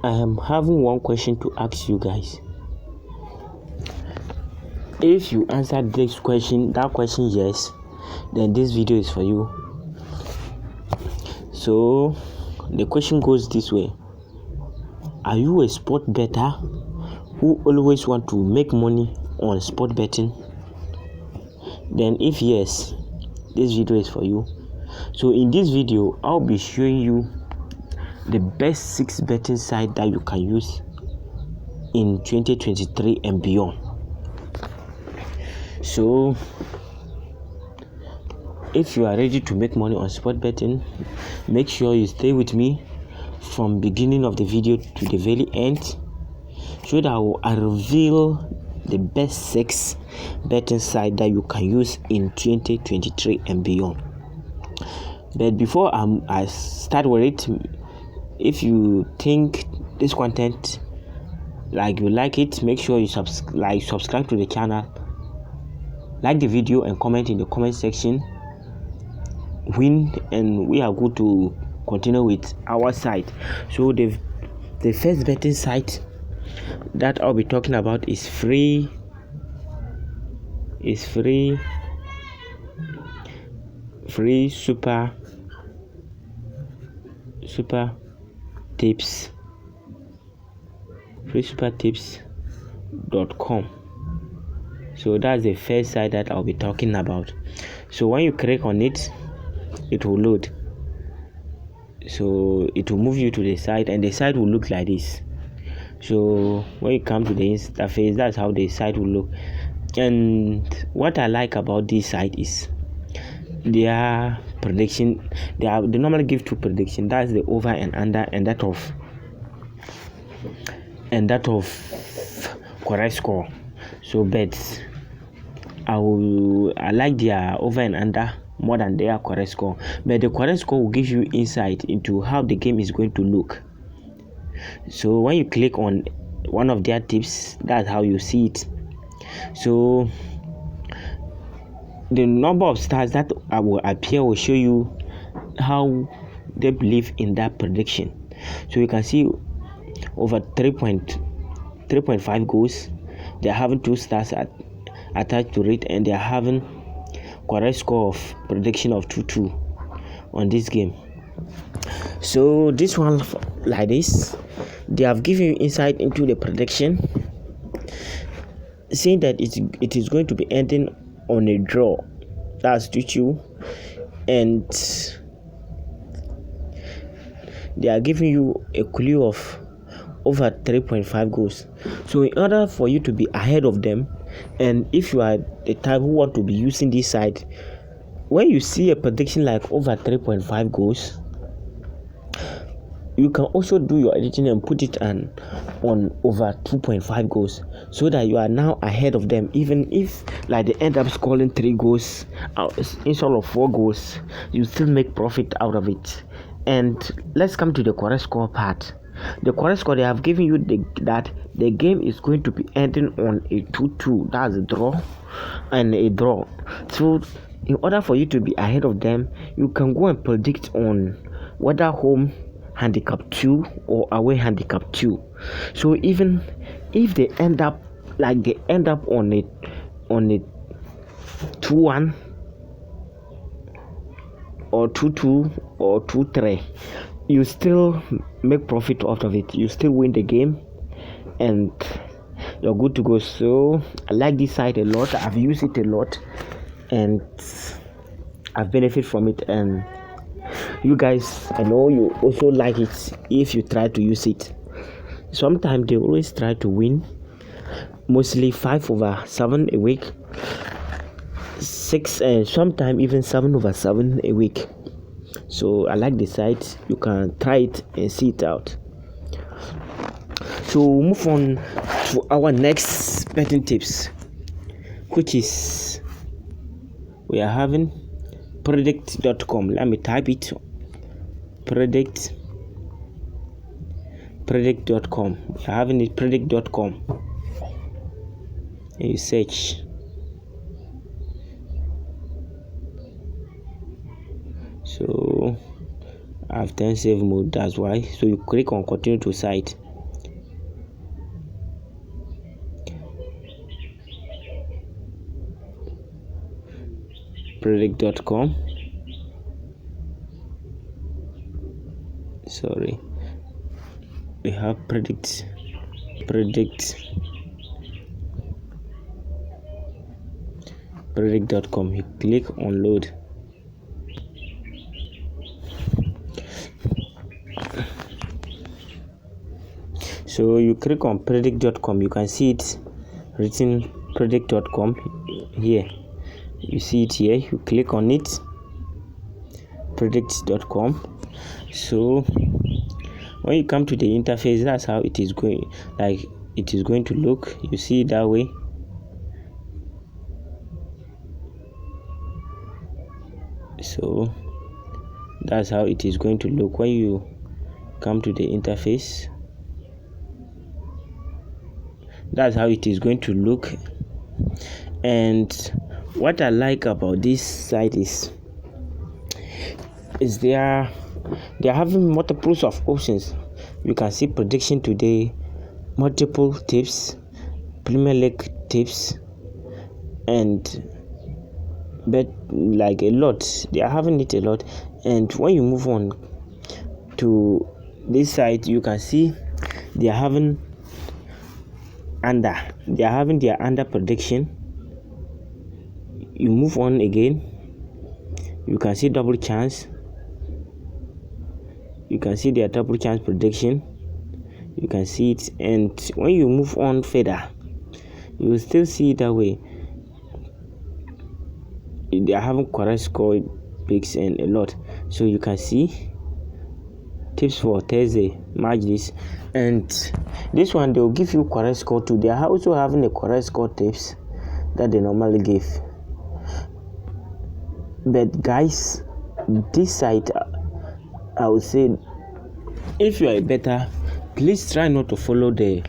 I am having one question to ask you guys. If you answer that question yes, then this video is for you. So the question goes this way: are you a sport bettor who always want to make money on sport betting? Then if yes, this video is for you. So in this video, I'll be showing you the best 6 betting sites that you can use in 2023 and beyond. So if you are ready to make money on sport betting, make sure you stay with me from beginning of the video to the very end, so that I reveal the best 6 betting sites that you can use in 2023 and beyond. But before I start with it, if you think this content you like it, make sure you subscribe to the channel, like the video, and comment in the comment section and we are good to continue with our site. So the first betting site that I'll be talking about is free super tips, freesupertips.com. So that's the first site that I'll be talking about. So when you click on it, it will load. So it will move you to the site, and the site will look like this. So when you come to the interface, that's how the site will look. And what I like about this site is their prediction. They normally give 2 prediction. That's the over and under, and that of correct score. So bets, I like their over and under more than their correct score. But the correct score will give you insight into how the game is going to look. So when you click on one of their tips, that's how you see it. So the number of stars that will appear will show you how they believe in that prediction. So you can see over 3.5 goals. They are having 2 stars attached to it, and they are having correct score of prediction of 2-2 on this game. So this one, like this, they have given you insight into the prediction, saying that it is going to be ending on a draw. That's 2-2, and they are giving you a clue of over 3.5 goals. So in order for you to be ahead of them, and if you are the type who want to be using this site, when you see a prediction like over 3.5 goals, you can also do your editing and put it on over 2.5 goals, so that you are now ahead of them. Even if they end up scoring 3 goals instead of 4 goals, you still make profit out of it. And let's come to the correct score part. The correct score, they have given you that the game is going to be ending on a 2-2. That's a draw and a draw. So in order for you to be ahead of them, you can go and predict on whether home handicap 2 or away handicap 2. So even if they end up on a 2-1 or 2-2 or 2-3, you still make profit out of it. You still win the game, and you're good to go. So I like this site a lot. I've used it a lot, and I've benefited from it. And you guys, I know you also like it if you try to use it. Sometimes they always try to win, mostly 5/7 a week, 6 and sometimes even 7/7 a week. So I like the site. You can try it and see it out. So we'll move on to our next betting tips, which is we are having predict.com. Let me type it. predict.com. We are having it, predict.com, and you search. So I've turned save mode, that's why. So you click on continue to site. predict.com. Sorry, we have predict.com. You click on load. So you click on predict.com, you can see it written predict.com here. You see it here, you click on it, predict.com. So when you come to the interface, that's how it is going, like it is going to look. You see it that way. So that's how it is going to look when you come to the interface. That's how it is going to look. And what I like about this site is they are having multiples of options. You can see prediction today, multiple tips, Premier League tips, and bet like a lot. They are having it a lot. And when you move on to this site, you can see they are having their under prediction. You move on again, you can see double chance. You can see their double chance prediction. You can see it. And when you move on further, you will still see it that way. They are having correct score picks and a lot. So you can see tips for Thursday, match this, and this one they will give you correct score too. They are also having a correct score tips that they normally give. But guys, this site, I would say, if you are a bettor, please try not to follow the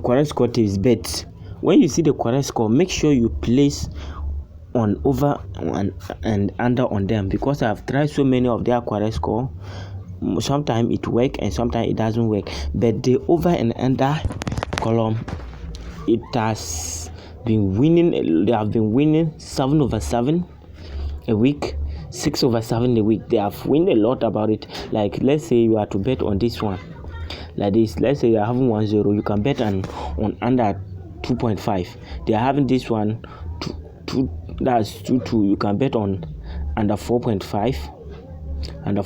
correct score tips. But when you see the correct score, make sure you place on over and under on them, because I've tried so many of their correct score. Sometimes it works and sometimes it doesn't work. But the over and under column, it has been winning. They have been winning 7/7 a week, 6/7 a week. They have won a lot about it. Like, let's say you are to bet on this one like this. Let's say you are having 1-0, you can bet on under 2.5. They are having this one that's 2-2. You can bet on under 4.5, and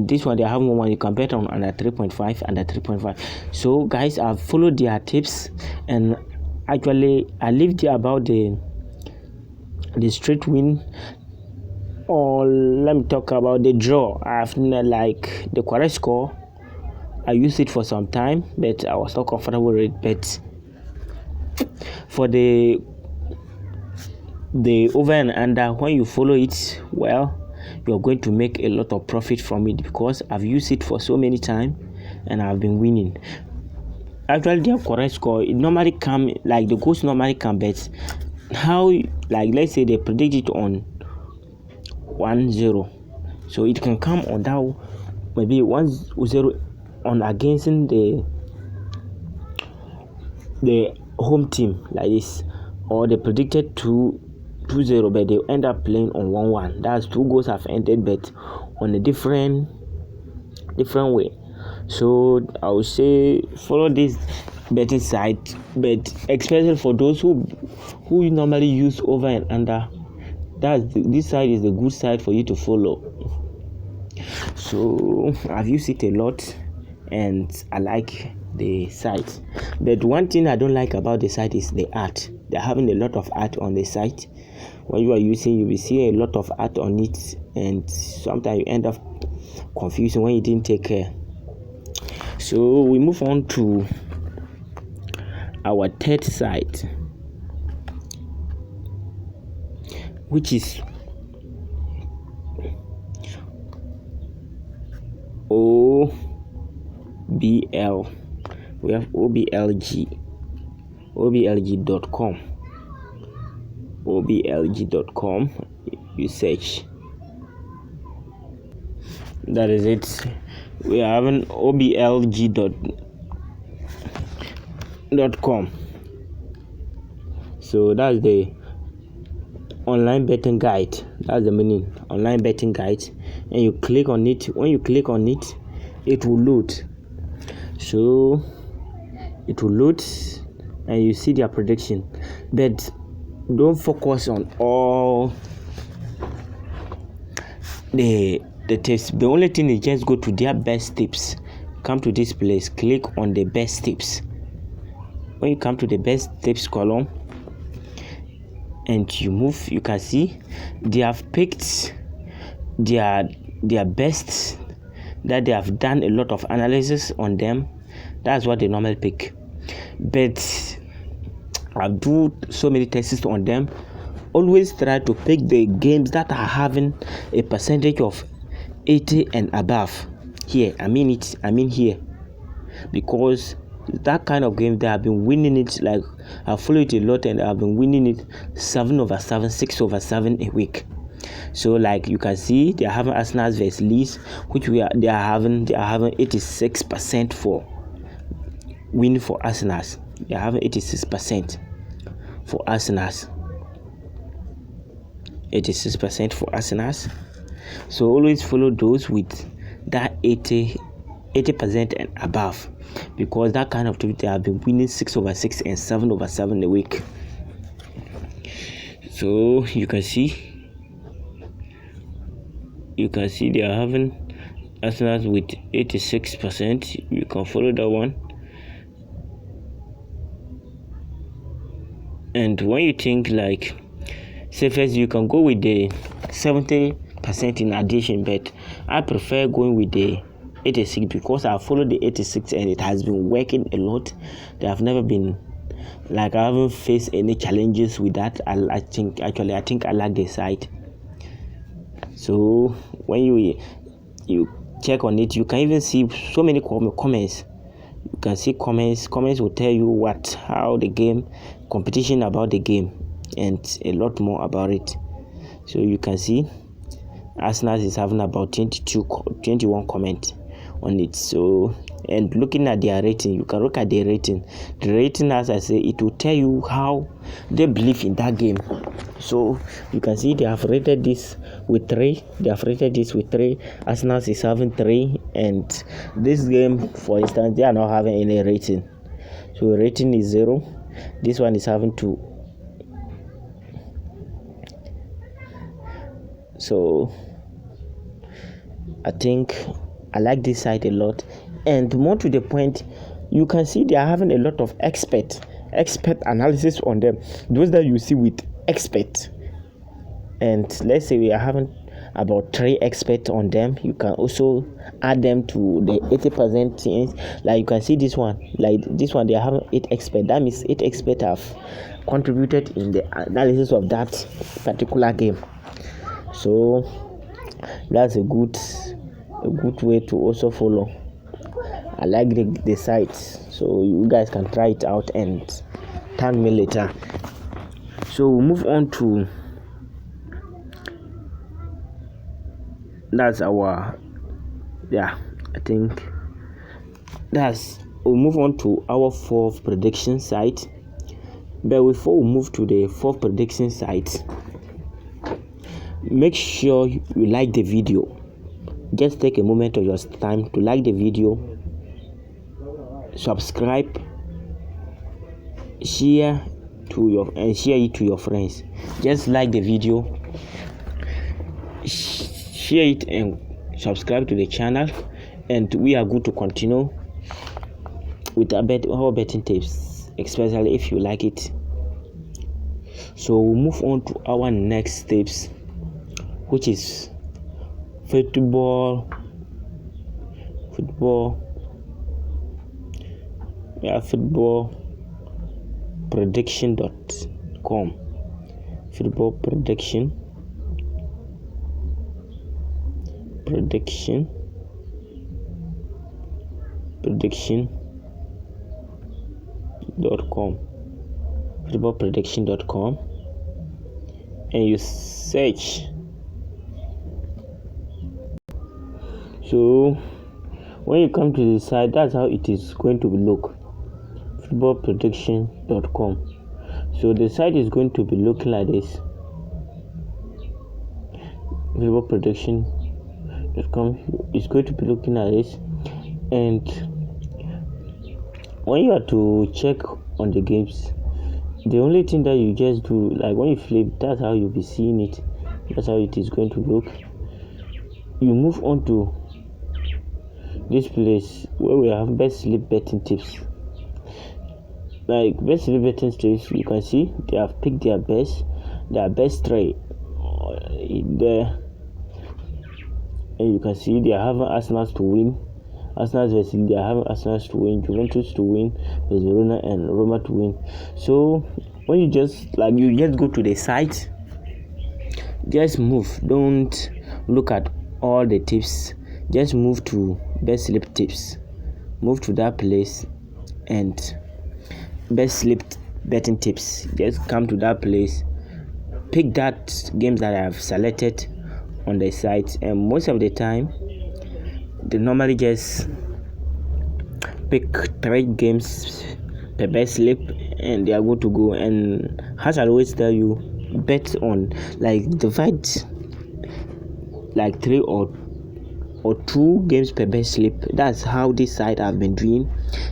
this one they are having one, you can bet on under 3.5. So guys, I've followed their tips, and actually I leave there about the straight win, or let me talk about the draw. I've like the correct score. I used it for some time, but I was not comfortable with it. But for the over and under, when you follow it well, you're going to make a lot of profit from it, because I've used it for so many times and I've been winning. Actually, their correct score, it normally come, like the goals normally come, but how, like let's say they predict it on 1-0, so it can come on that maybe 1-0 on against the home team like this, or they predicted 2-0, but they end up playing on 1-1. That's 2 goals have ended, but on a different way. So I would say follow this betting site, but especially for those who normally use over and under, this site is a good site for you to follow. So I've used it a lot and I like the site. But one thing I don't like about the site is the art. They're having a lot of art on the site. When you are using, you will see a lot of art on it, and sometimes you end up confusing when you didn't take care. So we move on to our third site, which is OBL. We have oblg.com. oblg.com. You search, that is it. We are having oblg.com. So that's the online betting guide. That's the meaning, online betting guide. And you click on it. When you click on it, it will load. So it will load and you see their prediction. But don't focus on all the tips. The only thing is just go to their best tips. Come to this place, click on the best tips. When you come to the best tips column and you move, you can see they have picked their best, that they have done a lot of analysis on them. That's what they normally pick. But I do so many tests on them. Always try to pick the games that are having a percentage of 80 and above. Here, I mean here, because that kind of game they have been winning it. Like I follow it a lot and I've been winning it 7/7, 6/7 a week. So like you can see, they are having Arsenal versus Leeds, which they are having 86% for win for Arsenal. They are having 86% for Arsenal. 86% for Arsenal. So always follow those with that 80% and above, because that kind of team they have been winning 6/6 and 7/7 a week. So you can see they are having Arsenal with 86%. You can follow that one. And when you think like safest, you can go with the 70% in addition, but I prefer going with the 86 because I followed the 86 and it has been working a lot. They have never been like, I haven't faced any challenges with that. I think I like the site. So when you check on it, you can even see so many comments. You can see comments will tell you how the game, competition about the game, and a lot more about it. So you can see Arsenal is having about 21 comments on it. So, and looking at their rating, you can look at the rating. The rating, as I say, it will tell you how they believe in that game. So you can see they have rated this with 3. Arsenal is having 3, and this game, for instance, they are not having any rating. So rating is 0. This one is having 2. So I think I like this site a lot. And more to the point, you can see they are having a lot of expert analysis on them. Those that you see with expert, and let's say we are having about 3 experts on them. You can also add them to the 80% things. Like you can see this one, they are having 8 experts. That means 8 experts have contributed in the analysis of that particular game. So that's a good way to also follow. I like the site, so you guys can try it out and thank me later. So we'll move on to we'll move on to our 4th prediction site. But before we move to the 4th prediction site, make sure you like the video. Just take a moment of your time to like the video, subscribe, share it to your friends. Just like the video, share it, and subscribe to the channel, and we are good to continue with our betting tips, especially if you like it. So we'll move on to our next tips, which is football prediction.com. football prediction.com. footballprediction.com, and you search. So when you come to the site, that's how it is going to look. footballprediction.com. So the site is going to be looking like this. football prediction. It's going to be looking at this, and when you are to check on the games, the only thing that you just do, like when you flip, that's how you'll be seeing it. That's how it is going to look. You move on to this place where we have best sleep betting tips. Like best sleep betting tips, you can see they have picked their best trade there, and you can see they are having Arsenal to win. Arsenal versus they are having Arsenal to win, Juventus to win, Barcelona and Roma to win. So when you just go to the site, just move. Don't look at all the tips. Just move to best sleep tips. Move to that place and best sleep betting tips. Just come to that place. Pick that games that I have selected on the site, and most of the time they normally just pick 3 games per best sleep and they are good to go. And as I always tell you, bet on divide 3 or 2 games per best sleep. That's how this site have been doing,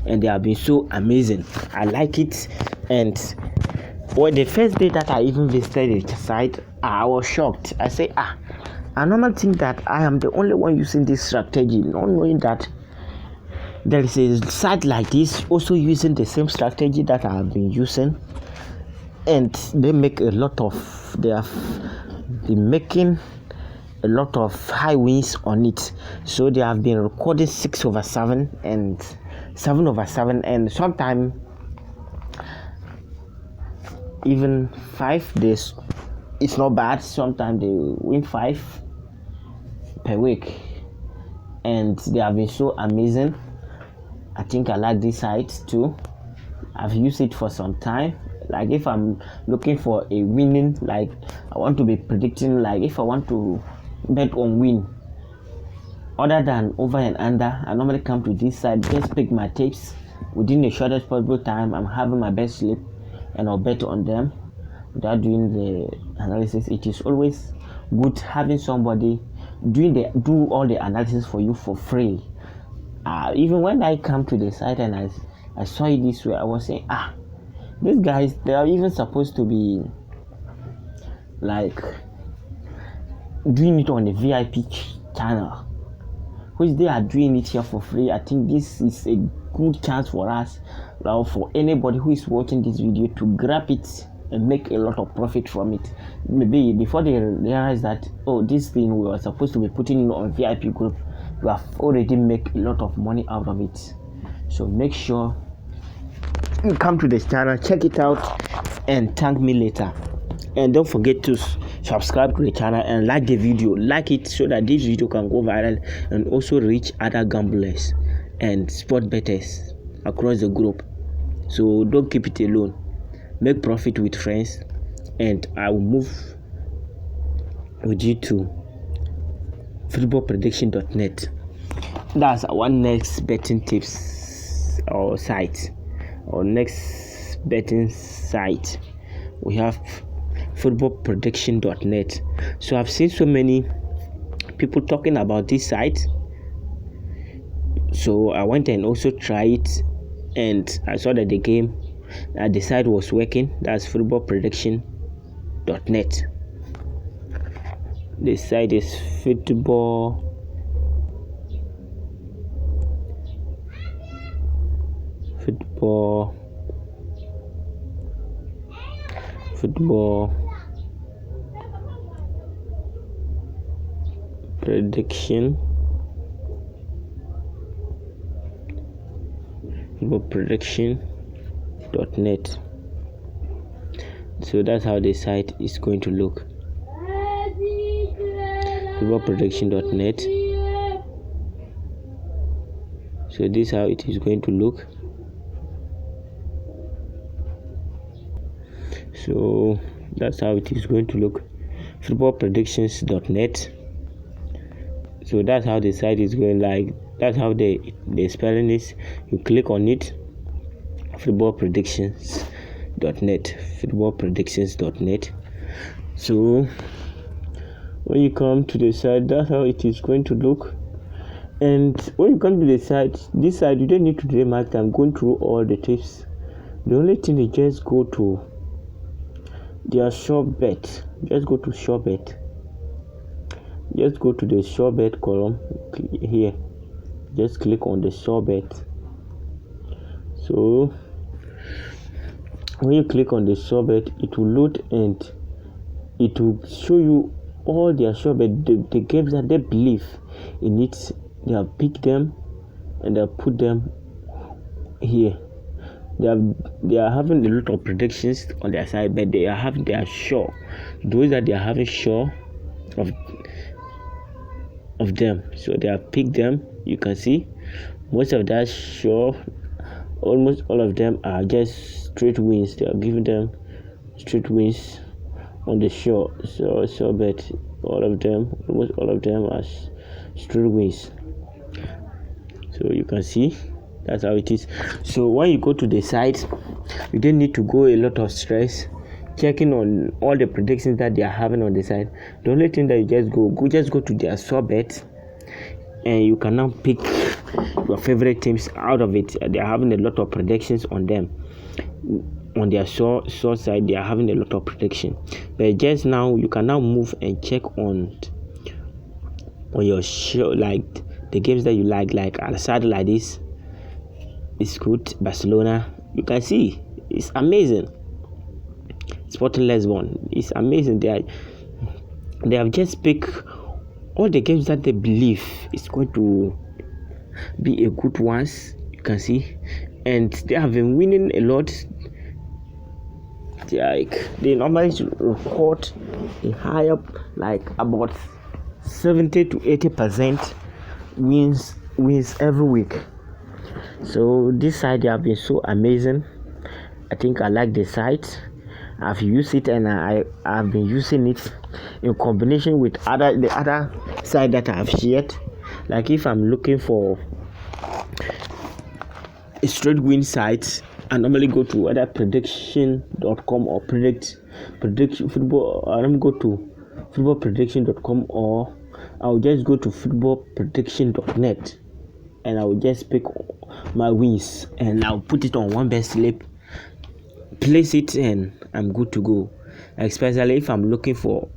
and they have been so amazing. I like it. And the first day that I even visited the site, I was shocked. I say, I normally think that I am the only one using this strategy, not knowing that there is a site like this also using the same strategy that I have been using, and they have been making a lot of high wins on it. So they have been recording 6/7 and 7/7, and sometimes even 5 days. It's not bad. Sometimes they win 5 per week, and they have been so amazing. I think I like this site too. I've used it for some time. Like if I'm looking for a winning, like I want to be predicting, like if I want to bet on win other than over and under, I normally come to this site, just pick my tips within the shortest possible time. I'm having my best sleep and I'll bet on them without doing the analysis. It is always good having somebody do all the analysis for you for free. Even when I come to the site and I saw it this way, I was saying, these guys, they are even supposed to be like doing it on the VIP channel, which they are doing it here for free. I think this is a good chance for us, for anybody who is watching this video, to grab it and make a lot of profit from it. Maybe before they realize that, this thing we were supposed to be putting in on VIP group, you have already make a lot of money out of it. So make sure you come to this channel, check it out, and thank me later. And don't forget to subscribe to the channel and like the video. Like it so that this video can go viral and also reach other gamblers and sport bettors across the group. So don't keep it alone. Make profit with friends, and I will move with you to footballprediction.net. That's our next betting tips or site. Our next betting site, we have footballprediction.net. So I've seen so many people talking about this site, so I went and also tried it, and I saw that the site was working. That's footballprediction.net. The site is football footballprediction.net. So that's how the site is going to look. Footballprediction.net. So this is how it is going to look. So that's how it is going to look. Footballpredictions.net. So that's how the site is going. Like that's how the spelling is. You click on it. Footballpredictions.net. So When you come to the side, that's how it is going to look. And when you come to the side, this side, you don't need to do much. I'm going through all the tips. The only thing is just go to their shop bet. Just go to shop bet. Just go to the shop bet column here. Just click on the shop bet. So when you click on the shop bet, it will load and it will show you all their shop bet, the games that they believe in it. They have picked them and they have put them here. They are having a lot of predictions on their side, but they are sure. Those that they are having sure of them. So they have picked them. You can see most of that sure, almost all of them are just straight wins. They are giving them straight wins on the show. So bet almost all of them are straight wins. So you can see that's how it is. So when you go to the site, you don't need to go a lot of stress checking on all the predictions that they are having on the site. The only thing that you just go to their sub bet, and you can now pick your favorite teams out of it. They are having a lot of predictions on them. On their source side, they are having a lot of prediction. But just now, you can now move and check on your show, like the games that you like Al-Sadd like this. It's good. Barcelona, you can see it's amazing. Sporting Lisbon, it's amazing. They have just picked all the games that they believe is going to be a good ones. You can see, and they have been winning a lot. They normally record a higher, like about 70 to 80% wins every week. So this site, they have been so amazing. I think I like the site. I've used it and I've been using it in combination with the other site that I've shared. Like if I'm looking for a straight win site, I normally go to either prediction.com or prediction football. I don't go to footballprediction.com, or I'll just go to footballprediction.net and I'll just pick my wins and I'll put it on one best slip, place it, and I'm good to go. Especially if I'm looking for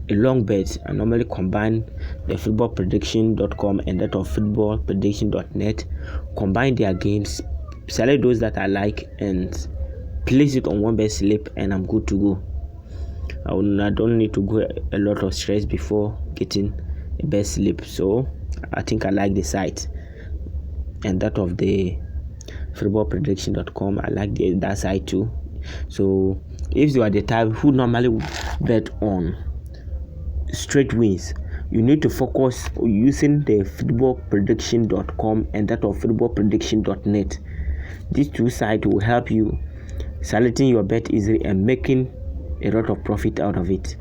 a long bet, I normally combine the footballprediction.com and that of footballprediction.net, combine their games, select those that I like and place it on one best slip, and I'm good to go. I don't need to go a lot of stress before getting a best slip. So I think I like the site, and that of the footballprediction.com, I like that site too. So if you are the type who normally bet on straight wins, you need to focus on using the footballprediction.com and that of footballprediction.net. These two sites will help you selecting your bet easily and making a lot of profit out of it.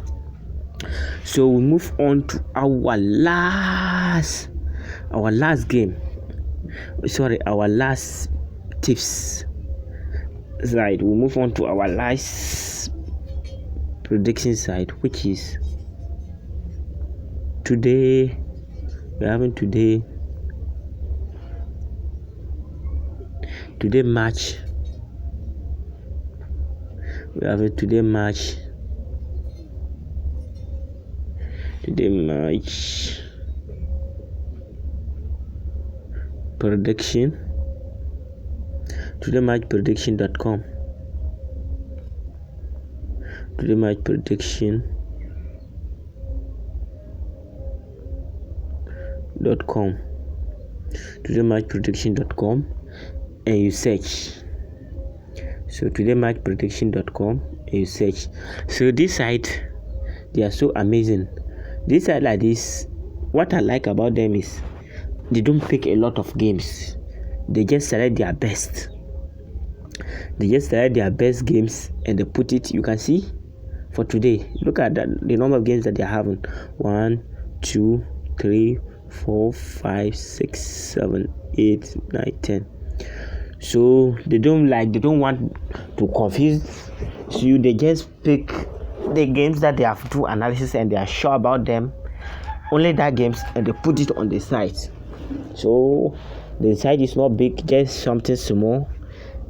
So we move on to our last tips. Right, we'll move on to our last prediction side, which is today. We're having today match. We have a today match prediction. Today match prediction.com. Today match prediction.com. Today match prediction.com, and you search. So today match prediction.com, and you search. So this site, they are so amazing. This site like this, what I like about them is they don't pick a lot of games. They just select their best. Games and they put it. You can see for today, look at that, the number of games that they are having. 1, 2, 3, 4, 5, 6, 7, 8, 9, 10. So they don't want to confuse you. They just pick the games that they have do analysis and they are sure about them, only that games, and they put it on the site. So the site is not big, just something small,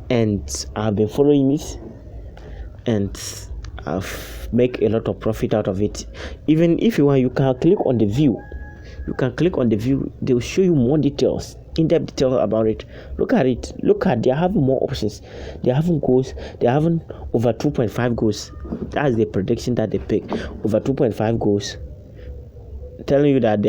and I've been following it, and I've make a lot of profit out of it. Even if you want, you can click on the view. They will show you more details, in-depth details about it. Look at it. They are having more options. They are having goals. They are having over 2.5 goals. That's the prediction that they pick. Over 2.5 goals, telling you that they